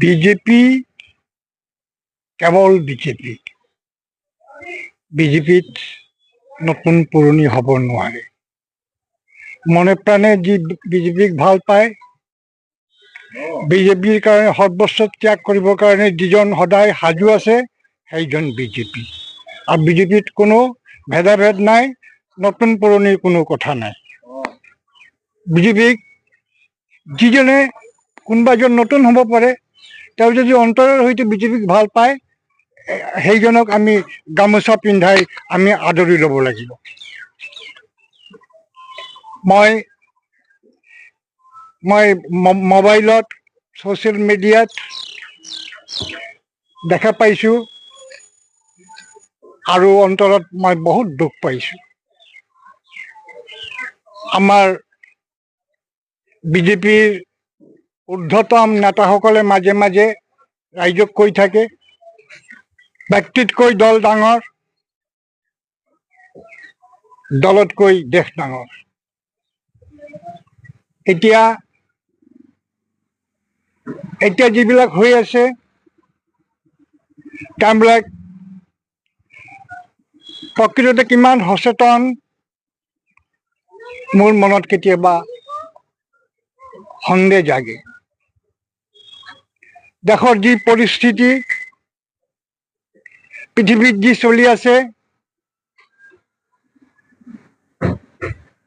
BJP কেৱল BJP. বিজেপিত নতুন পুৰণি হ'ব নোৱাৰে। মনে প্ৰাণে যি বিজেপিক ভাল পায়, বিজেপিৰ কাৰণে সৰ্বস্ব ত্যাগ কৰিবৰ কাৰণে যিজন সদায় সাজু আছে সেইজন বিজেপি। আৰু বিজেপিত কোনো ভেদাভেদ নাই, নতুন পুৰণিৰ কোনো কথা নাই। বিজেপিক যিজনে কোনোবা এজন নতুন হ'ব পাৰে, তেওঁ যদি অন্তৰৰ সৈতে বিজেপিক ভাল পায়, সেইজনক আমি গামোচা পিন্ধাই আমি আদৰি ল'ব লাগিব। মই মোবাইলত ছ'চিয়েল মিডিয়াত দেখা পাইছোঁ আৰু অন্তৰত মই বহুত দুখ পাইছোঁ। আমাৰ বিজেপিৰ ঊৰ্ধ্বতম নেতাসকলে মাজে মাজে ৰাইজক কৈ থাকে, ব্যক্তিতকৈ দল ডাঙৰ, দলতকৈ দেশ ডাঙৰ। এতিয়া যিবিলাক হৈ আছে, তেওঁবিলাক প্ৰকৃততে কিমান সচেতন, মোৰ মনত কেতিয়াবা সন্দেহ জাগে। দেশৰ যি পৰিস্থিতি, পৃথিৱীত যি চলি আছে,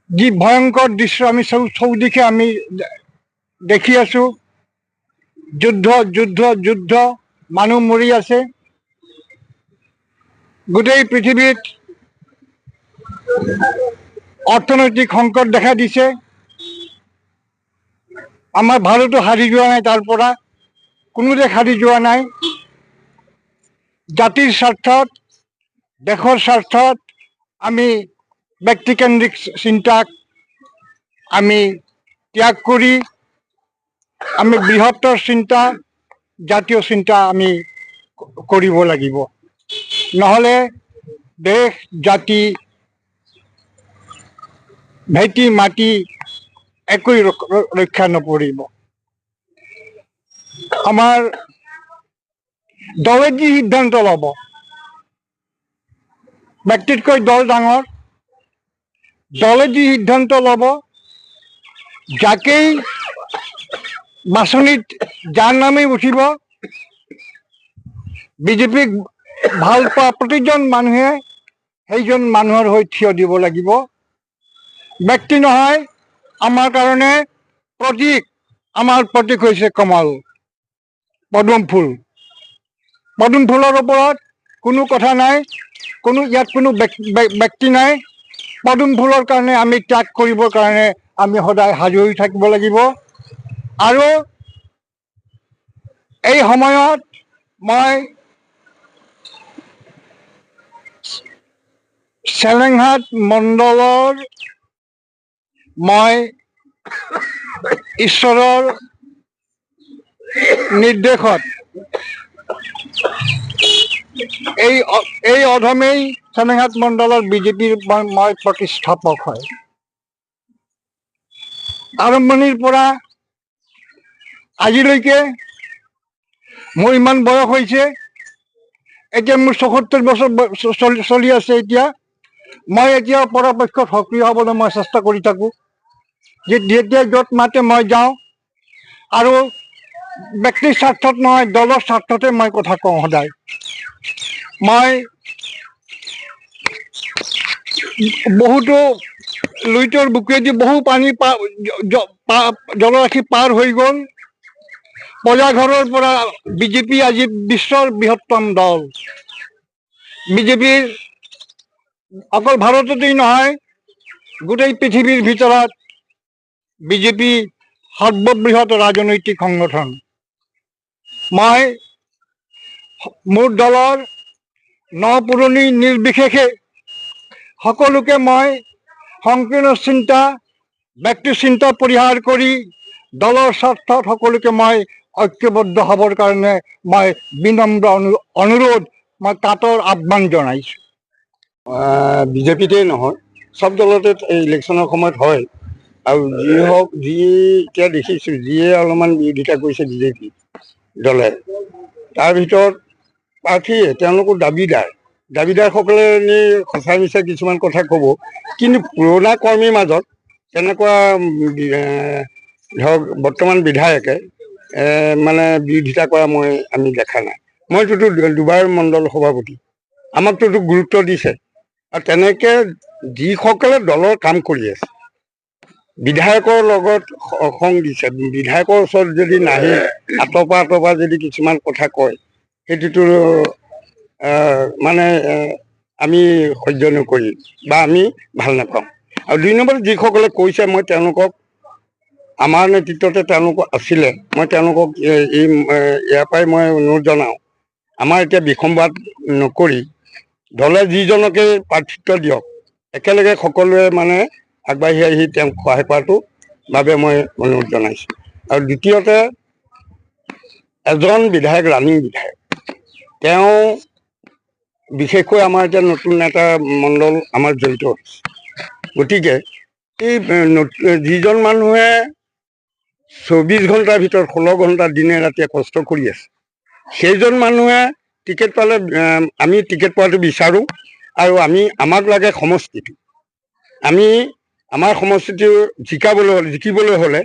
যি ভয়ংকৰ দৃশ্য আমি চৌদিশে আমি দেখি আছো, যুদ্ধ যুদ্ধ যুদ্ধ, মানুহ মৰি আছে, গোটেই পৃথিৱীত অৰ্থনৈতিক সংকট দেখা দিছে। আমাৰ ভাৰতো হাৰি যোৱা নাই, তাৰ পৰা কোনো দেশ হাৰি যোৱা নাই। জাতিৰ স্বাৰ্থত, দেশৰ স্বাৰ্থত আমি ব্যক্তিকেন্দ্ৰিক চিন্তাক আমি ত্যাগ কৰি আমি বৃহত্তৰ চিন্তা, জাতীয় চিন্তা আমি কৰিব লাগিব। নহ'লে দেশ, জাতি, ভেটি মাটি একোই ৰক্ষা নপৰিব। আমাৰ দলে যি সিদ্ধান্ত ল'ব, ব্যক্তিতকৈ দল ডাঙৰ, দলে যি সিদ্ধান্ত ল'ব, যাকেই বাছনিত যাৰ নামেই উঠিব, বিজেপিক ভাল পোৱা প্ৰতিজন মানুহে সেইজন মানুহৰ হৈ থিয় দিব লাগিব। ব্যক্তি নহয়, আমাৰ কাৰণে প্ৰতীক। আমাৰ প্ৰতীক হৈছে কমল, পদুম ফুল। পদুম ফুলৰ ওপৰত কোনো কথা নাই, ইয়াত কোনো ব্যক্তি নাই। পদুম ফুলৰ কাৰণে আমি ত্যাগ কৰিবৰ কাৰণে আমি সদায় সাজু হৈ থাকিব লাগিব। আৰু এই সময়ত মই চেলেংহাট মণ্ডলৰ ঈশ্বৰৰ নিৰ্দেশত এই অধমেই চেলেংহাট মণ্ডলৰ বিজেপিৰ মই প্ৰতিষ্ঠাপক হয়। আৰম্ভণিৰ পৰা আজিলৈকে মোৰ ইমান বয়স হৈছে, এতিয়া মোৰ ৭৪ বছৰ চলি আছে। এতিয়া মই পৰাপক্ষত সক্ৰিয় হ'বলৈ মই চেষ্টা কৰি থাকোঁ। যেতিয়া য'ত মাতে মই যাওঁ, আৰু ব্যক্তিৰ স্বাৰ্থত নহয়, দলৰ স্বাৰ্থতে মই কথা কওঁ সদায়। মই বহুতো লুইতৰ বুকুৱেদি বহু পানী জলৰাশি পাৰ হৈ গ'ল। প্ৰজাঘৰৰ পৰা বিজেপি আজি বিশ্বৰ বৃহত্তম দল। বিজেপিৰ অকল ভাৰততেই নহয়, গোটেই পৃথিৱীৰ ভিতৰত বিজেপি সৰ্ববৃহৎ ৰাজনৈতিক সংগঠন। মই মোৰ দলৰ নপুৰণি নিৰ্বিশেষে সকলোকে মই সংকীৰ্ণ চিন্তা, ব্যক্তি চিন্তা পৰিহাৰ কৰি দলৰ স্বাৰ্থত সকলোকে মই ঐক্যবদ্ধ হ'বৰ কাৰণে মই বিনম্ৰ অনুৰোধ, মই কাতৰ আহ্বান জনাইছোঁ। বিজেপিতেই নহয়, চব দলতে ইলেকশ্যনৰ সময়ত হয়। আৰু যি হওক, যি এতিয়া দেখিছোঁ, যিয়ে অলপমান বিৰোধিতা কৰিছে বিজেপি, দলে। তাৰ ভিতৰত প্ৰাৰ্থীয়ে তেওঁলোকৰ দাবীদাৰসকলে এনেই সঁচা মিছা কিছুমান কথা ক'ব, কিন্তু পুৰণা কৰ্মীৰ মাজত তেনেকুৱা ধৰক বৰ্তমান বিধায়কে মানে বিৰোধিতা কৰা আমি দেখা নাই। মইতোতো দুবাৰ মণ্ডল সভাপতি, আমাকতোতো গুৰুত্ব দিছে। আৰু তেনেকে যিসকলে দলৰ কাম কৰি আছে, বিধায়কৰ লগত সং দিছে, বিধায়কৰ ওচৰত যদি নাহি আঁতৰ পৰা যদি কিছুমান কথা কয়, সেইটোতো মানে আমি সহ্য নকৰি বা আমি ভাল নাপাওঁ। আৰু 2 নম্বৰ যিসকলে কৈছে, মই তেওঁলোকক আমাৰ নেতৃত্বতে তেওঁলোক আছিলে, মই তেওঁলোকক ইয়াৰ পৰাই মই অনুৰোধ জনাওঁ, আমাৰ এতিয়া বিসম্বাদ নকৰি দলে যিজনকে প্ৰাৰ্থিত্ব দিয়ক, একেলগে সকলোৱে মানে আগবাঢ়ি আহি তেওঁক সহায় কৰাটো বাবে মই অনুৰোধ জনাইছোঁ। আৰু দ্বিতীয়তে, এজন বিধায়ক, ৰানিং বিধায়ক, তেওঁ বিশেষকৈ আমাৰ এতিয়া নতুন এটা মণ্ডল আমাৰ জড়িত হৈছে। গতিকে এই যিজন মানুহে 24 ঘণ্টাৰ ভিতৰত 16 ঘণ্টা দিনে ৰাতিয়ে কষ্ট কৰি আছে, সেইজন মানুহে টিকেট পালে আমি টিকেট পোৱাটো বিচাৰোঁ। আৰু আমাক লাগে সমষ্টিটো। আমাৰ সমষ্টিটো জিকিবলৈ হ'লে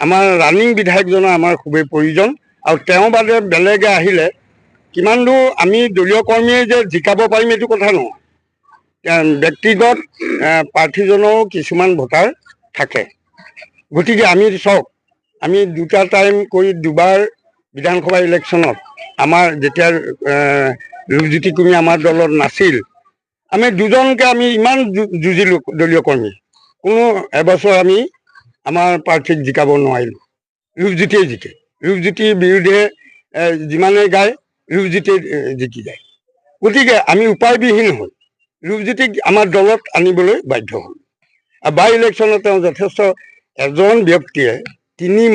আমাৰ ৰানিং বিধায়কজনৰ আমাৰ খুবেই প্ৰয়োজন। আৰু তেওঁ বাদে বেলেগে আহিলে কিমান দূৰ আমি দলীয় কৰ্মীয়ে যে জিকাব পাৰিম এইটো কথা নহয়, ব্যক্তিগত প্ৰাৰ্থীজনৰো কিছুমান ভোটাৰ থাকে। গতিকে আমি চাওক, আমি 2টা টাইম কৰি 2বাৰ বিধানসভা ইলেকশ্যনত আমাৰ যেতিয়া ৰূপজ্যোতি কুৰ্মী আমাৰ দলত নাছিল, আমি 2জনকে আমি ইমান যুঁজিলোঁ দলীয় কৰ্মী, কোনো এবছৰ আমি আমাৰ প্ৰাৰ্থীক জিকাব নোৱাৰিলোঁ। ৰূপজ্যোতিয়ে জিকে, ৰূপজ্যোতিৰ বিৰুদ্ধে যিমানেই গায় ৰূপজ্যোতিয়ে জিকি যায়। গতিকে আমি উপায়বিহীন হৈ ৰূপজ্যোতিক আমাৰ দলত আনিবলৈ বাধ্য হ'লোঁ। আৰু বাই ইলেকশ্যনত তেওঁ যথেষ্ট, এজন ব্যক্তিয়ে 3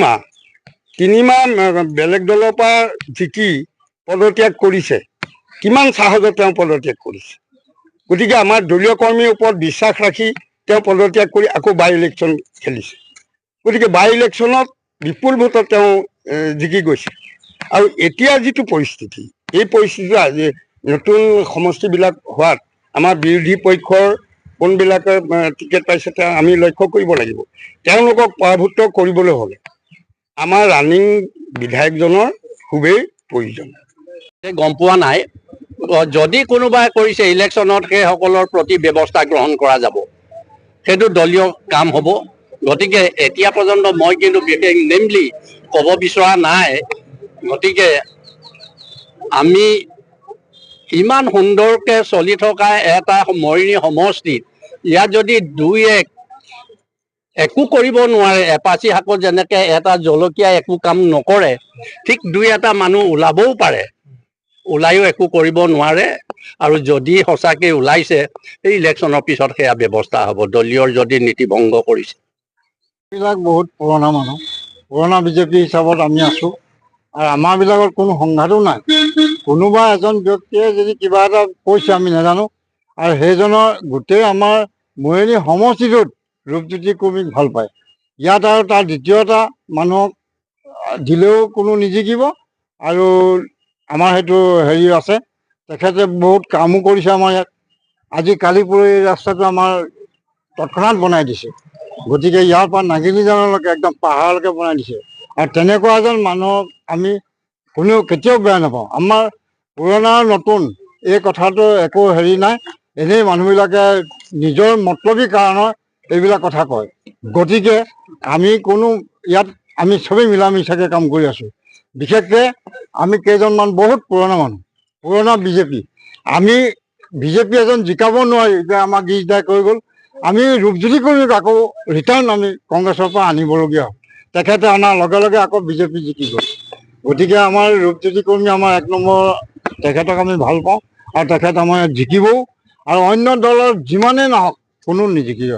মাহ বেলেগ দলৰ পৰা জিকি পদত্যাগ কৰিছে, কিমান সাহসত তেওঁ পদত্যাগ কৰিছে। গতিকে আমাৰ দলীয় কৰ্মীৰ ওপৰত বিশ্বাস ৰাখি তেওঁ পদত্যাগ কৰি আকৌ বাই ইলেকশ্যন খেলিছে। গতিকে বাই ইলেকশ্যনত বিপুল ভোটত তেওঁ জিকি গৈছে। আৰু এতিয়া যিটো পৰিস্থিতি, এই পৰিস্থিতিটো আজি নতুন সমষ্টিবিলাক হোৱাত আমাৰ বিৰোধী পক্ষৰ কোনবিলাকে টিকেট পাইছে তেওঁ আমি লক্ষ্য কৰিব লাগিব। তেওঁলোকক পৰাভূত কৰিবলৈ হ'লে আমাৰ ৰানিং বিধায়কজনৰ খুবেই প্ৰয়োজন। গম পোৱা নাই, যদি কোনোবাই কৰিছে ইলেকশ্যনত সেইসকলৰ প্ৰতি ব্যৱস্থা গ্ৰহণ কৰা যাব, সেইটো দলীয় কাম হ'ব। গতিকে এতিয়া পৰ্যন্ত মই কিন্তু বিশেষ নেমলি ক'ব বিচৰা নাই। গতিকে আমি ইমান সুন্দৰকৈ চলি থকা এটা মৰিনী সমষ্টিত ইয়াত যদি 2-1 একো কৰিব নোৱাৰে, এপাচি শাকত যেনেকৈ এটা জলকীয়া একো কাম নকৰে, ঠিক 2-এটা মানুহ ওলাবও পাৰে, ওলায়ো একো কৰিব নোৱাৰে। আৰু যদি সঁচাকৈ ওলাইছে, এই ইলেকশ্যনৰ পিছত সেয়া ব্যৱস্থা হ'ব, দলীয়ৰ যদি নীতি ভংগ কৰিছে। এইবিলাক বহুত পুৰণা মানুহ, পুৰণা বিজেপি হিচাপত আমি আছোঁ। আৰু আমাৰবিলাকৰ কোনো সংঘাতো নাই। কোনোবা এজন ব্যক্তিয়ে যদি কিবা এটা কৈছে আমি নাজানো, আৰু সেইজনৰ গোটেই আমাৰ মৰিনী সমষ্টিটোত ৰূপজ্যোতি কুৰ্মীক ভাল পায়। ইয়াত আৰু তাৰ দ্বিতীয়টা মানুহক দিলেও কোনো নিজিকিব। আৰু আমাৰ সেইটো হেৰি আছে, তেখেতে বহুত কামো কৰিছে আমাৰ ইয়াত। আজি কালি পৰহি ৰাস্তাটো আমাৰ তৎক্ষণাত বনাই দিছে। গতিকে ইয়াৰ পৰা নাগিনীজানলৈকে একদম পাহাৰলৈকে বনাই দিছে। আৰু তেনেকুৱা এজন মানুহক আমি কোনেও কেতিয়াও বেয়া নাপাওঁ। আমাৰ পুৰণা নতুন এই কথাটো একো হেৰি নাই, এনেই মানুহবিলাকে নিজৰ মতলবী কাৰণত এইবিলাক কথা কয়। গতিকে আমি কোনো ইয়াত আমি চবেই মিলা মিছাকৈ কাম কৰি আছোঁ। বিশেষকৈ আমি কেইজনমান বহুত পুৰণা মানুহ, পুৰণা বিজেপি। আমি বিজেপি এজন জিকাব নোৱাৰি, এতিয়া আমাৰ গীৰ্জাই কৈ গ'ল, আমি ৰূপজ্যোতি কুৰ্মীক আকৌ ৰিটাৰ্ণ আমি কংগ্ৰেছৰ পৰা আনিবলগীয়া হ'ল। তেখেতে অনাৰ লগে লগে আকৌ বিজেপি জিকি গ'ল। গতিকে আমাৰ ৰূপজ্যোতি কুৰ্মী আমাৰ 1 নম্বৰ, তেখেতক আমি ভাল পাওঁ। আৰু তেখেত আমাৰ জিকিবও। আৰু অন্য দলৰ যিমানেই নহওক কোনো নিজিকিব।